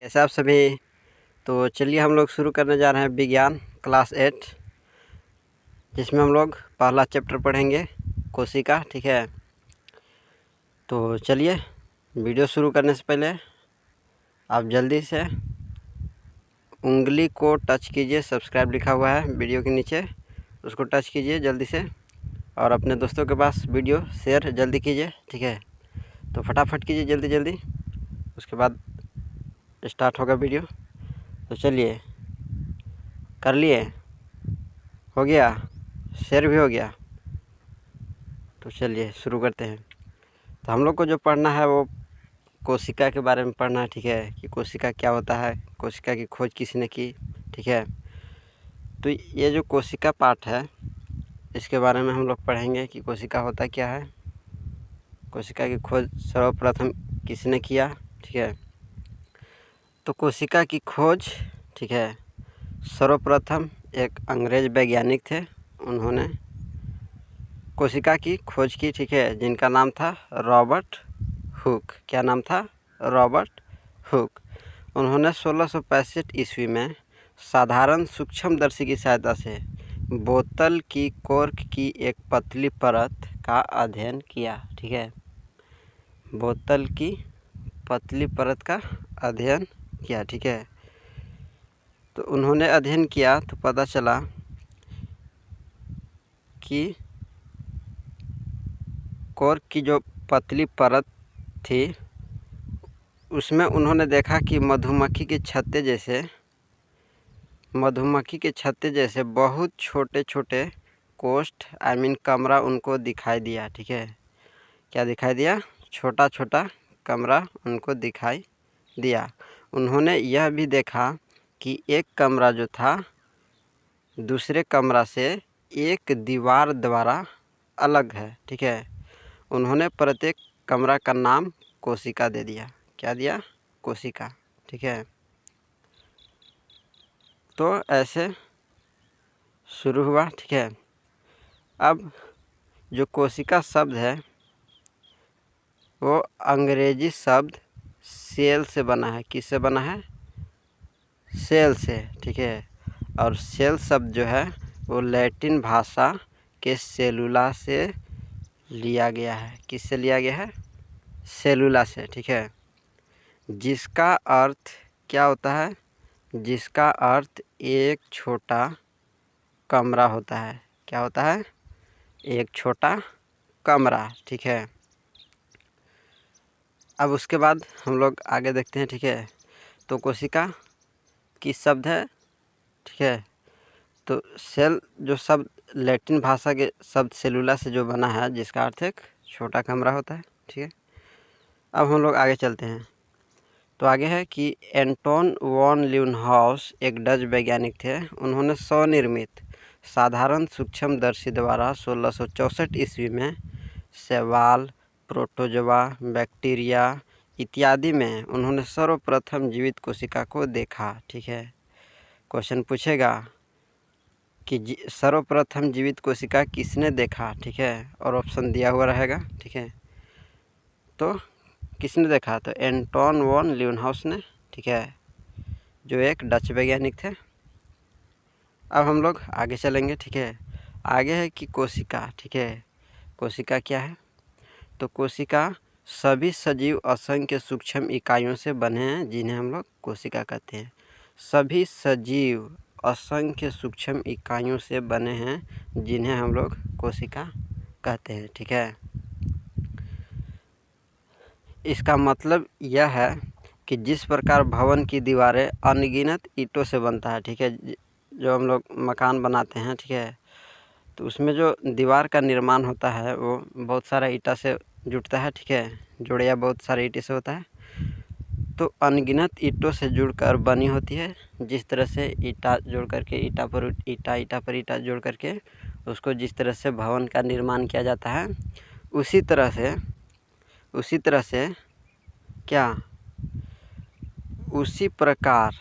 कैसे आप सभी। तो चलिए हम लोग शुरू करने जा रहे हैं विज्ञान क्लास 8, जिसमें हम लोग पहला चैप्टर पढ़ेंगे कोशिका। ठीक है, तो चलिए वीडियो शुरू करने से पहले आप जल्दी से उंगली को टच कीजिए। सब्सक्राइब लिखा हुआ है वीडियो के नीचे, उसको टच कीजिए जल्दी से, और अपने दोस्तों के पास वीडियो शेयर जल्दी कीजिए। ठीक है, तो फटाफट कीजिए जल्दी जल्दी, उसके बाद स्टार्ट होगा वीडियो। तो चलिए, कर लिए, हो गया, शेयर भी हो गया। तो चलिए शुरू करते हैं। तो हम लोग को जो पढ़ना है वो कोशिका के बारे में पढ़ना है। ठीक है, कि कोशिका क्या होता है, कोशिका की खोज किसने की। ठीक है, तो ये जो कोशिका पार्ट है इसके बारे में हम लोग पढ़ेंगे कि कोशिका होता क्या है, कोशिका की खोज सर्वप्रथम किसने किया। ठीक है, तो कोशिका की खोज, ठीक है, सर्वप्रथम एक अंग्रेज वैज्ञानिक थे, उन्होंने कोशिका की खोज की। ठीक है, जिनका नाम था रॉबर्ट हुक। क्या नाम था? Robert Hooke. उन्होंने 1665 ईस्वी में साधारण सूक्ष्मदर्शी की सहायता से बोतल की कॉर्क की एक पतली परत का अध्ययन किया। ठीक है, बोतल की पतली परत का अध्ययन किया। ठीक है, तो उन्होंने अध्ययन किया तो पता चला कि कॉर्क की जो पतली परत थी उसमें उन्होंने देखा कि मधुमक्खी के छत्ते जैसे बहुत छोटे छोटे कोष्ठ कमरा उनको दिखाई दिया। ठीक है, क्या दिखाई दिया? छोटा छोटा कमरा उनको दिखाई दिया। उन्होंने यह भी देखा कि एक कमरा जो था दूसरे कमरा से एक दीवार द्वारा अलग है। ठीक है, उन्होंने प्रत्येक कमरा का नाम कोशिका दे दिया। क्या दिया? कोशिका। ठीक है, तो ऐसे शुरू हुआ। ठीक है, अब जो कोशिका शब्द है वो अंग्रेजी शब्द सेल से बना है। किससे बना है? सेल से। ठीक है, और सेल शब्द जो है वो लैटिन भाषा के सेलुला से लिया गया है। किससे लिया गया है? सेलुला से। ठीक है, जिसका अर्थ क्या होता है? जिसका अर्थ एक छोटा कमरा होता है। क्या होता है? एक छोटा कमरा। ठीक है, अब उसके बाद हम लोग आगे देखते हैं। ठीक है, तो कोशिका किस शब्द है? ठीक है, तो सेल जो शब्द लैटिन भाषा के शब्द सेलुला से जो बना है, जिसका अर्थ एक छोटा कमरा होता है। ठीक है, अब हम लोग आगे चलते हैं। तो आगे है कि एंटोन वॉन ल्यूनहाउस एक डच वैज्ञानिक थे। उन्होंने स्वनिर्मित साधारण सूक्ष्मदर्शी द्वारा 1664 ईस्वी में शैवाल, प्रोटोजोआ, बैक्टीरिया इत्यादि में उन्होंने सर्वप्रथम जीवित कोशिका को देखा। ठीक है, क्वेश्चन पूछेगा कि सर्वप्रथम जीवित कोशिका किसने देखा। ठीक है, और ऑप्शन दिया हुआ रहेगा। ठीक है, तो किसने देखा? तो एंटोन वॉन ल्यूनहाउस ने। ठीक है, जो एक डच वैज्ञानिक थे। अब हम लोग आगे चलेंगे। ठीक है, आगे है कि कोशिका। ठीक है, कोशिका क्या है? तो कोशिका सभी सजीव असंख्य सूक्ष्म इकाइयों से बने हैं, जिन्हें हम लोग कोशिका कहते हैं। सभी सजीव असंख्य सूक्ष्म इकाइयों से बने हैं, जिन्हें हम लोग कोशिका कहते हैं। ठीक है, इसका मतलब यह है कि जिस प्रकार भवन की दीवारें अनगिनत ईंटों से बनता है। ठीक है, जो हम लोग मकान बनाते हैं। ठीक है, तो उसमें जो दीवार का निर्माण होता है वो बहुत सारा ईंटा से जुड़ता है। ठीक है, जोड़िया बहुत सारे ईंटे से होता है, तो अनगिनत ईंटों से जुड़कर बनी होती है। जिस तरह से ईंटा जोड़ करके ईंटा पर ईंटा जोड़ करके उसको जिस तरह से भवन का निर्माण किया जाता है, उसी तरह से क्या, उसी प्रकार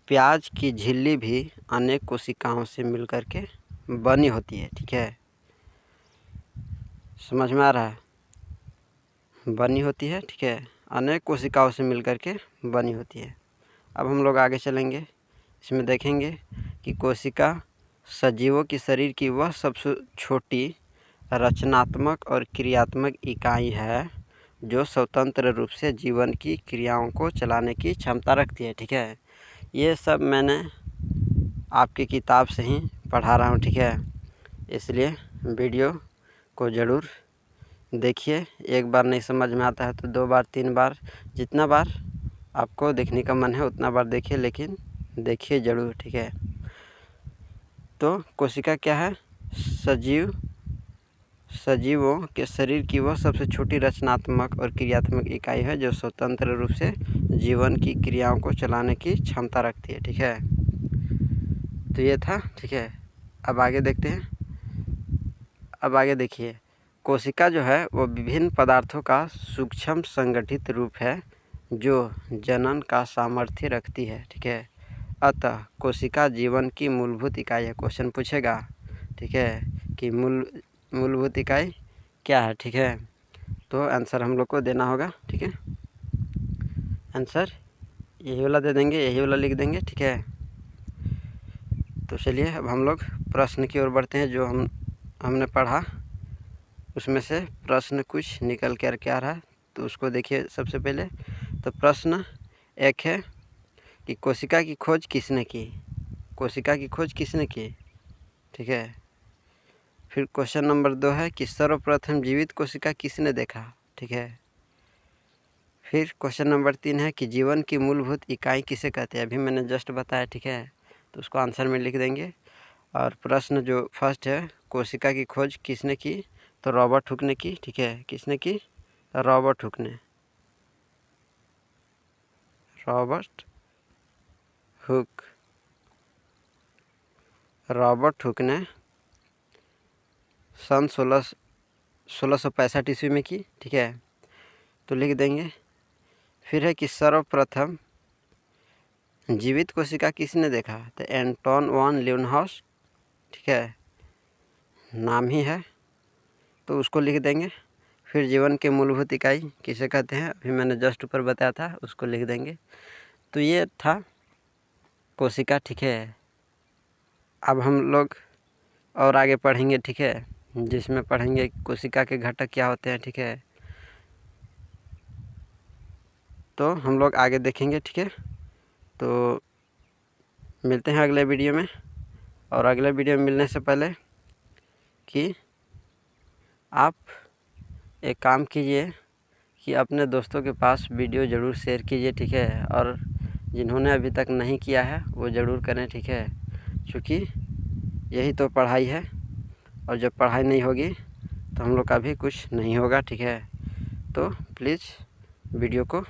प्याज की झिल्ली भी अनेक कोशिकाओं से मिलकर के बनी होती है। ठीक है, समझ में आ रहा है? बनी होती है। ठीक है, अनेक कोशिकाओं से मिलकर के बनी होती है। अब हम लोग आगे चलेंगे, इसमें देखेंगे कि कोशिका सजीवों की शरीर की वह सबसे छोटी रचनात्मक और क्रियात्मक इकाई है जो स्वतंत्र रूप से जीवन की क्रियाओं को चलाने की क्षमता रखती है। ठीक है, ये सब मैंने आपकी किताब से ही पढ़ा रहा हूँ। ठीक है, इसलिए वीडियो को ज़रूर देखिए। एक बार नहीं समझ में आता है तो 2 बार 3 बार, जितना बार आपको देखने का मन है उतना बार देखिए, लेकिन देखिए ज़रूर। ठीक है, तो कोशिका क्या है? सजीवों के शरीर की वह सबसे छोटी रचनात्मक और क्रियात्मक इकाई है जो स्वतंत्र रूप से जीवन की क्रियाओं को चलाने की क्षमता रखती है। ठीक है, तो ये था। ठीक है, अब आगे देखते हैं। अब आगे देखिए, कोशिका जो है वो विभिन्न पदार्थों का सूक्ष्म संगठित रूप है जो जनन का सामर्थ्य रखती है। ठीक है, अतः कोशिका जीवन की मूलभूत इकाई है। क्वेश्चन पूछेगा, ठीक है, कि मूलभूत इकाई क्या है। ठीक है, तो आंसर हम लोग को देना होगा। ठीक है, आंसर यही वाला दे देंगे, यही वाला लिख देंगे। ठीक है, तो चलिए अब हम लोग प्रश्न की ओर बढ़ते हैं। जो हमने पढ़ा उसमें से प्रश्न कुछ निकल कर के आ रहा है, तो उसको देखिए। सबसे पहले तो प्रश्न 1 है कि कोशिका की खोज किसने की? कोशिका की खोज किसने की? ठीक है, फिर क्वेश्चन नंबर 2 है कि सर्वप्रथम जीवित कोशिका किसने देखा? ठीक है, फिर क्वेश्चन नंबर 3 है कि जीवन की मूलभूत इकाई किसे कहते हैं? अभी मैंने जस्ट बताया। ठीक है, तो उसको आंसर में लिख देंगे। और प्रश्न जो फर्स्ट है, कोशिका की खोज किसने की? तो रॉबर्ट हुक ने की। ठीक है, किसने की? रॉबर्ट हुक ने। रॉबर्ट हुक ने सन 1665 ईस्वी में की। ठीक है, तो लिख देंगे। फिर है कि सर्वप्रथम जीवित कोशिका किसने देखा? तो एंटोन वॉन लीवेनहॉस। ठीक है, नाम ही है, तो उसको लिख देंगे। फिर जीवन के मूलभूत इकाई किसे कहते हैं? अभी मैंने जस्ट ऊपर बताया था, उसको लिख देंगे। तो ये था कोशिका। ठीक है, अब हम लोग और आगे पढ़ेंगे। ठीक है, जिसमें पढ़ेंगे कोशिका के घटक क्या होते हैं। ठीक है, तो हम लोग आगे देखेंगे। ठीक है, तो मिलते हैं अगले वीडियो में। और अगले वीडियो में मिलने से पहले कि आप एक काम कीजिए कि अपने दोस्तों के पास वीडियो ज़रूर शेयर कीजिए। ठीक है, और जिन्होंने अभी तक नहीं किया है वो ज़रूर करें। ठीक है, क्योंकि यही तो पढ़ाई है, और जब पढ़ाई नहीं होगी तो हम लोग का भी कुछ नहीं होगा। ठीक है, तो प्लीज़ वीडियो को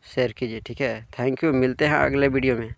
शेयर कीजिए। ठीक है, थैंक यू। मिलते हैं अगले वीडियो में।